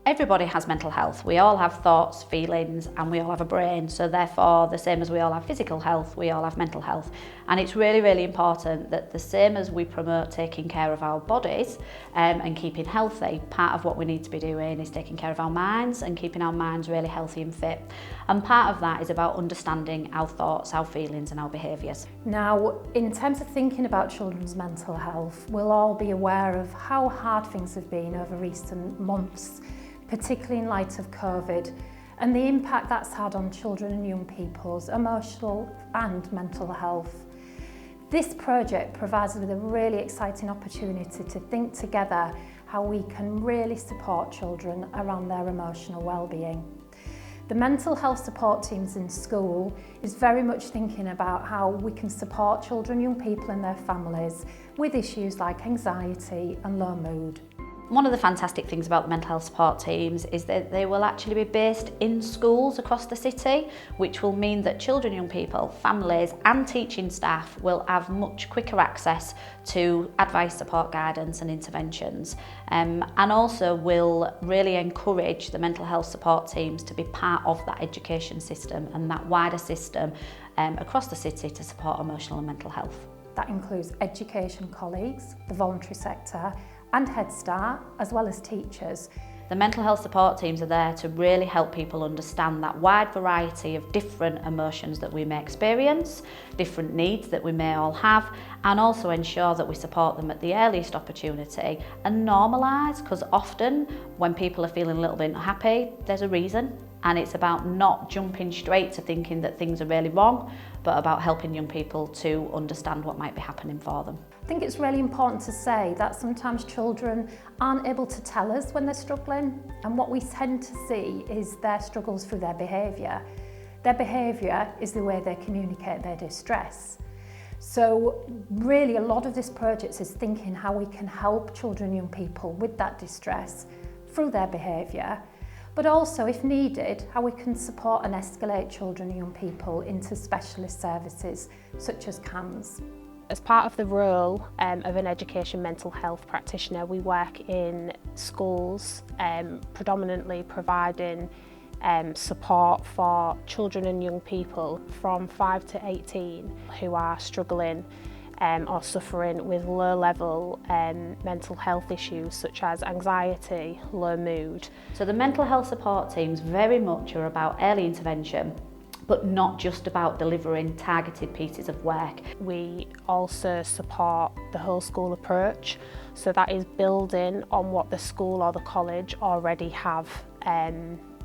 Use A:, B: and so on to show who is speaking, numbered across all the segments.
A: Everybody has mental health. We all have thoughts, feelings, and we all have a brain. So therefore, the same as we all have physical health, we all have mental health. And it's really, really important that the same as we promote taking care of our bodies and keeping healthy, part of what we need to be doing is taking care of our minds and keeping our minds really healthy and fit. And part of that is about understanding our thoughts, our feelings, and our behaviours.
B: Now, in terms of thinking about children's mental health, we'll all be aware of how hard things have been over recent months, particularly in light of COVID, and the impact that's had on children and young people's emotional and mental health. This project provides us with a really exciting opportunity to think together how we can really support children around their emotional well-being. The mental health support teams in school is very much thinking about how we can support children, young people and their families with issues like anxiety and low mood.
A: One of the fantastic things about the mental health support teams is that they will actually be based in schools across the city, which will mean that children, young people, families and teaching staff will have much quicker access to advice, support, guidance and interventions, and also will really encourage the mental health support teams to be part of that education system and that wider system across the city to support emotional and mental health.
B: That includes education colleagues, the voluntary sector and Head Start, as well as teachers.
A: The mental health support teams are there to really help people understand that wide variety of different emotions that we may experience, different needs that we may all have, and also ensure that we support them at the earliest opportunity and normalise, because often when people are feeling a little bit unhappy, there's a reason. And it's about not jumping straight to thinking that things are really wrong, but about helping young people to understand what might be happening for them.
B: I think it's really important to say that sometimes children aren't able to tell us when they're struggling, and what we tend to see is their struggles through their behaviour. Their behaviour is the way they communicate their distress. So really a lot of this project is thinking how we can help children and young people with that distress through their behaviour, but also, if needed, how we can support and escalate children and young people into specialist services such as CAMHS.
C: As part of the role of an education mental health practitioner, we work in schools, predominantly providing support for children and young people from 5 to 18 who are struggling or suffering with low-level mental health issues such as anxiety, low mood.
A: So the mental health support teams very much are about early intervention, but not just about delivering targeted pieces of work.
C: We also support the whole school approach, so that is building on what the school or the college already have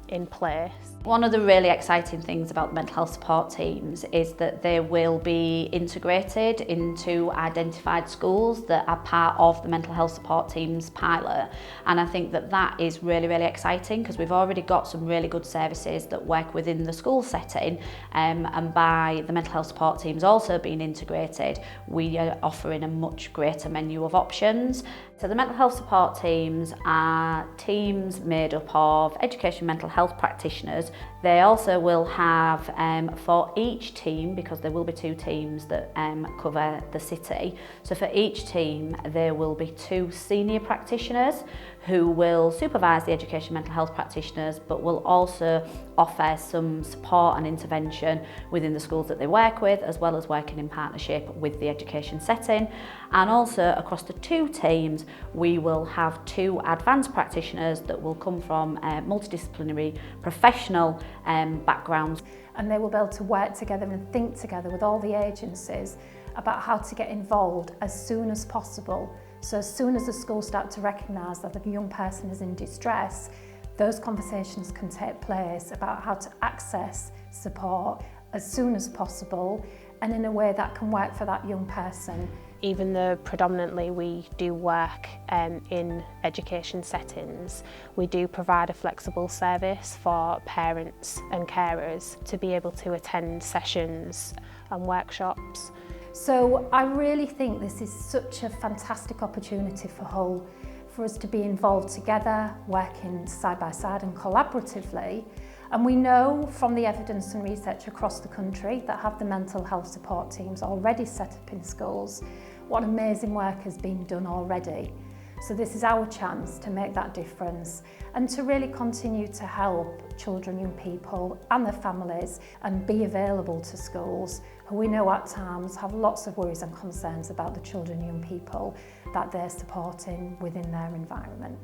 C: in place.
A: One of the really exciting things about the mental health support teams is that they will be integrated into identified schools that are part of the mental health support teams pilot, and I think that that is really, really exciting because we've already got some really good services that work within the school setting, and by the mental health support teams also being integrated, we are offering a much greater menu of options. So the mental health support teams are teams made up of education mental health practitioners. They also will have for each team, because there will be 2 teams that cover the city, so for each team there will be 2 senior practitioners who will supervise the education mental health practitioners, but will also offer some support and intervention within the schools that they work with, as well as working in partnership with the education setting. And also across the 2 teams we will have 2 advanced practitioners that will come from multidisciplinary professional backgrounds.
B: And they will be able to work together and think together with all the agencies about how to get involved as soon as possible. So as soon as the schools start to recognise that the young person is in distress, those conversations can take place about how to access support as soon as possible and in a way that can work for that young person.
C: Even though predominantly we do work in education settings, we do provide a flexible service for parents and carers to be able to attend sessions and workshops.
B: So I really think this is such a fantastic opportunity for Hull, for us to be involved together, working side by side and collaboratively. And we know from the evidence and research across the country that have the mental health support teams already set up in schools, what amazing work has been done already. So this is our chance to make that difference and to really continue to help children, young people and their families and be available to schools who we know at times have lots of worries and concerns about the children, young people that they're supporting within their environment.